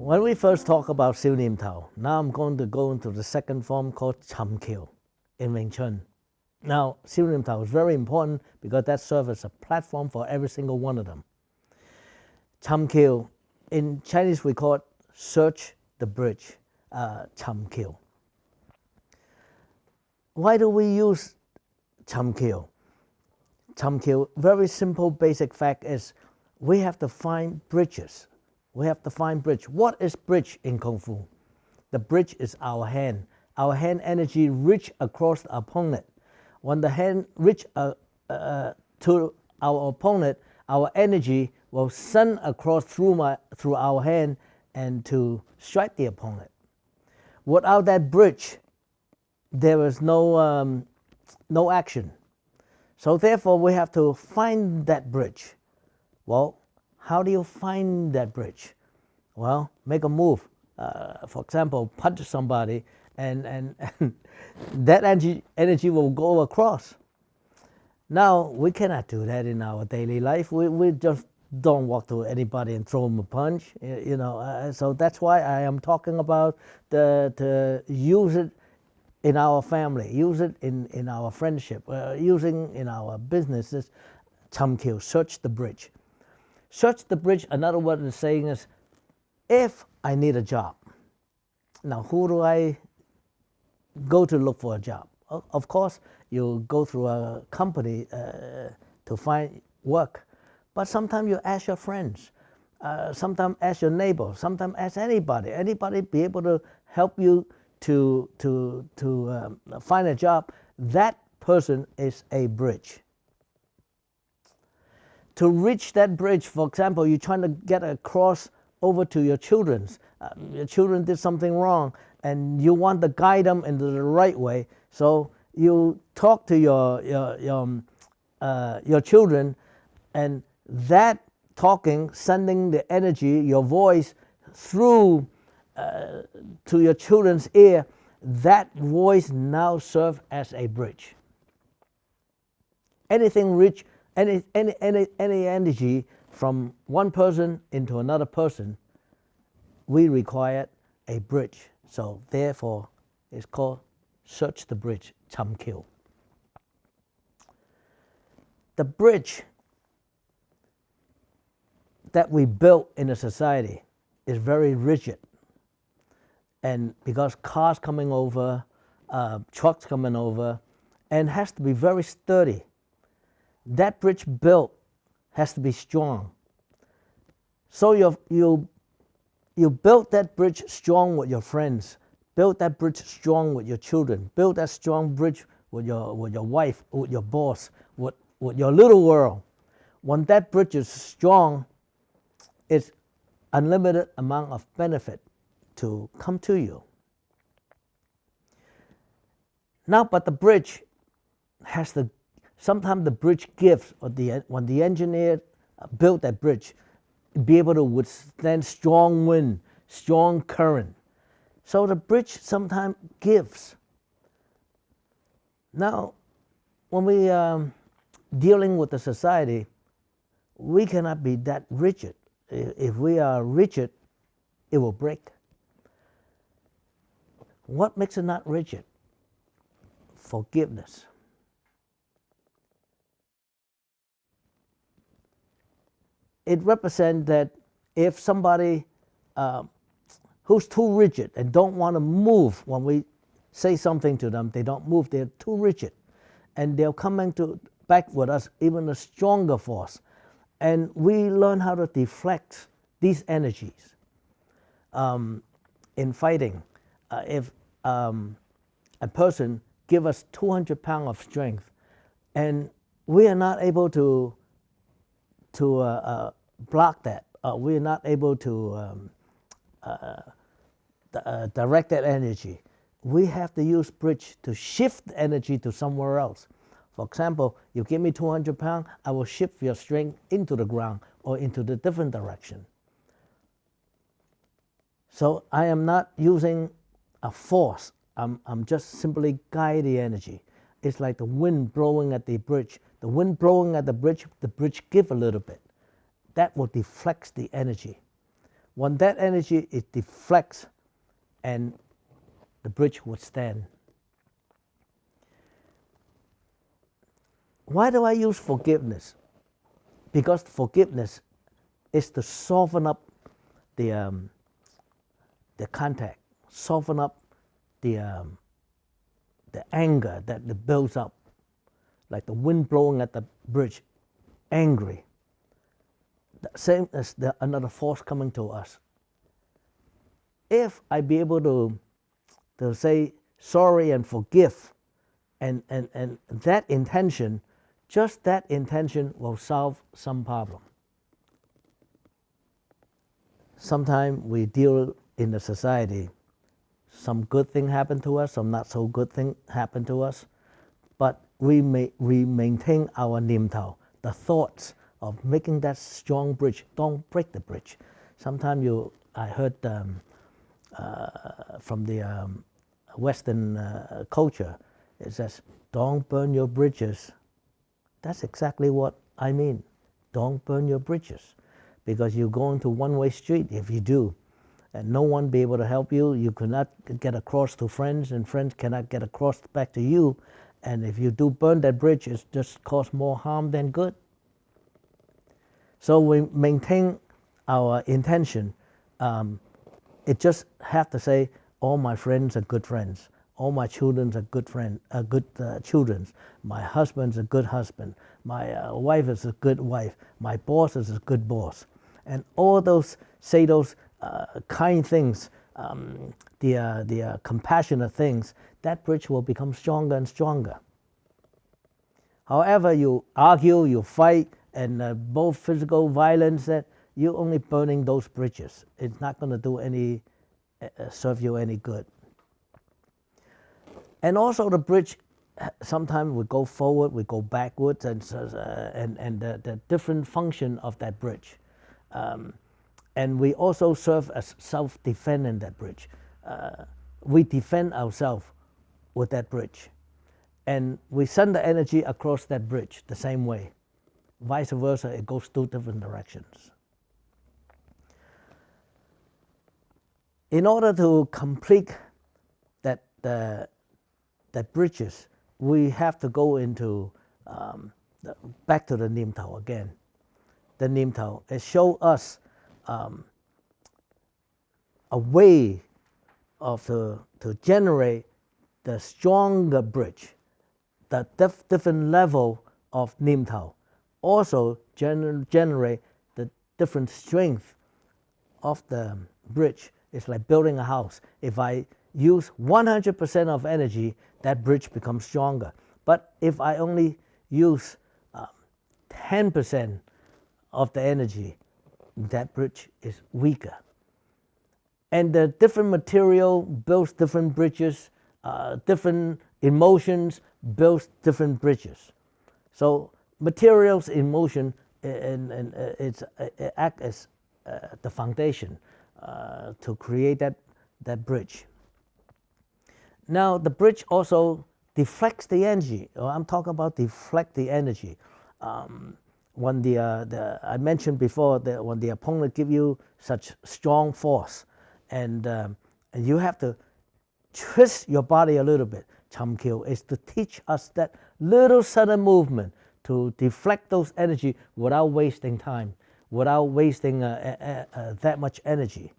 When we first talk about siêu niệm thảo, now I'm going to go into the second form called Chum Kiu in Wing Chun. Now, siêu niệm thảo is very important because that serves as a platform for every single one of them. Chum Kiu, in Chinese we call it search the bridge, Chum Kiu. Why do we use Chum Kiu? Chum Kiu, very simple basic fact is we have to find bridges. We have to find bridge. What is bridge in Kung Fu? The bridge is our hand. Our hand energy reach across the opponent. When the hand reach to our opponent, our energy will send across through our hand and to strike the opponent. Without that bridge, there is no action. So therefore, we have to find that bridge. Well, how do you find that bridge? Well, make a move. For example, punch somebody, and that energy will go across. Now, we cannot do that in our daily life. We just don't walk to anybody and throw them a punch. So that's why I am talking about to use it in our family, use it in our friendship, using in our businesses. Chum Kiu, search the bridge. Search the bridge, another word is saying is, if I need a job, now who do I go to look for a job? Of course, you go through a company to find work, but sometimes you ask your friends, sometimes ask your neighbor, sometimes ask anybody be able to help you to find a job. That person is a bridge. To reach that bridge, for example, you're trying to get across over to your children. Your children did something wrong, and you want to guide them into the right way. So you talk to your children, and that talking, sending the energy, your voice through to your children's ear, that voice now serves as a bridge. Anything rich. Any energy from one person into another person, we require a bridge. So therefore, it's called search the bridge, Chum Kiu. The bridge that we built in a society is very rigid. And because cars coming over, trucks coming over, and has to be very sturdy. That bridge built has to be strong. So you build that bridge strong with your friends, build that bridge strong with your children, build that strong bridge with your wife, with your boss, with your little world. When that bridge is strong, it's unlimited amount of benefit to come to you. Now, but the bridge has to. Sometimes the bridge gives, or when the engineer built that bridge, be able to withstand strong wind, strong current. So the bridge sometimes gives. Now, when we are dealing with the society, we cannot be that rigid. If we are rigid, it will break. What makes it not rigid? Forgiveness. It represents that if somebody who's too rigid and don't want to move, when we say something to them, they don't move, they're too rigid. And they'll come back with us even a stronger force. And we learn how to deflect these energies. In fighting, if a person gives us 200 pounds of strength, and we are not able to block that. We are not able to direct that energy. We have to use bridge to shift the energy to somewhere else. For example, you give me 200 pounds, I will shift your strength into the ground or into the different direction. So I am not using a force. I'm just simply guide the energy. It's like the wind blowing at the bridge. The wind blowing at the bridge give a little bit. That will deflect the energy. When that energy, it deflects and the bridge would stand. Why do I use forgiveness? Because forgiveness is to soften up the contact, soften up the anger that builds up, like the wind blowing at the bridge, angry. The same as another force coming to us. If I be able to say sorry and forgive, and that intention, just that intention will solve some problem. Sometimes we deal in the society, some good thing happen to us, some not so good thing happen to us, but we maintain our niệm thảo, the thoughts of making that strong bridge. Don't break the bridge. Sometimes I heard from the Western culture, it says, don't burn your bridges. That's exactly what I mean. Don't burn your bridges, because you're going to one-way street if you do, and no one be able to help you. You cannot get across to friends, and friends cannot get across back to you. And if you do burn that bridge, it's just cause more harm than good. So we maintain our intention. It just have to say, all my friends are good friends. All my children are good children. My husband's a good husband. My wife is a good wife. My boss is a good boss. And all those, say those kind things, the compassionate things, that bridge will become stronger and stronger. However, you argue, you fight, and both physical violence, that you're only burning those bridges. It's not going to do any, serve you any good. And also the bridge, sometimes we go forward, we go backwards, and the different function of that bridge. And we also serve as self-defense in that bridge. We defend ourselves with that bridge. And we send the energy across that bridge the same way. Vice versa, it goes two different directions. In order to complete that bridges, we have to go into back to the niệm thảo again. The niệm thảo, it shows us a way of to generate the stronger bridge, the different level of niệm thảo. Also generate the different strength of the bridge. It's like building a house. If I use 100% of energy, that bridge becomes stronger. But if I only use 10% of the energy, that bridge is weaker. And the different material builds different bridges, different emotions builds different bridges. So materials in motion, and it act as the foundation to create that bridge. Now the bridge also deflects the energy. I'm talking about deflect the energy. When I mentioned before that when the opponent give you such strong force, and you have to twist your body a little bit. Chum Kiu is to teach us that little sudden movement to deflect those energy without wasting time, without wasting that much energy.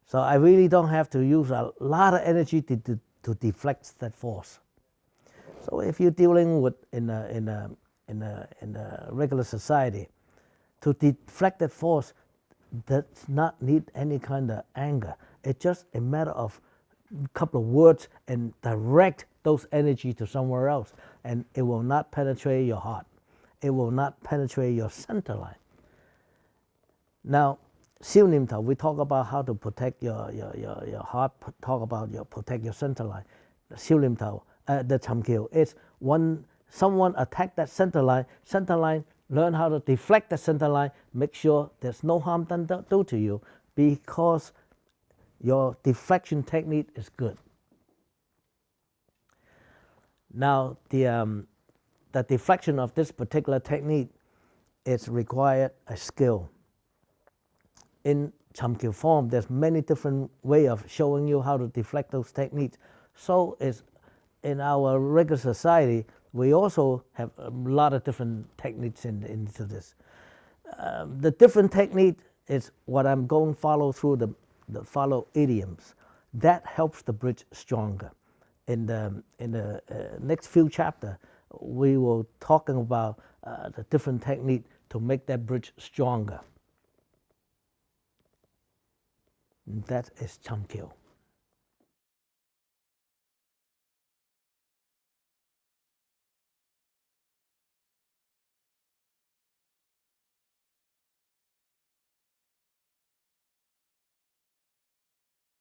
So I really don't have to use a lot of energy to deflect that force. So if you're dealing with in a regular society, to deflect that force, does not need any kind of anger. It's just a matter of a couple of words and direct those energy to somewhere else, and it will not penetrate your heart. It will not penetrate your center line. Now, siêu niệm thảo, we talk about how to protect your heart, talk about protect your center line. Siêu niệm thảo, the Chum Kiu, it's when someone attack that center line, learn how to deflect the center line, make sure there's no harm done to you, because your deflection technique is good. Now, the deflection of this particular technique is required a skill. In Chum Kiu form, there's many different way of showing you how to deflect those techniques. So is in our regular society, we also have a lot of different techniques into this. The different technique is what I'm going to follow through the follow idioms. That helps the bridge stronger. In the next few chapters, we will talking about the different technique to make that bridge stronger. That is Chum Kiu.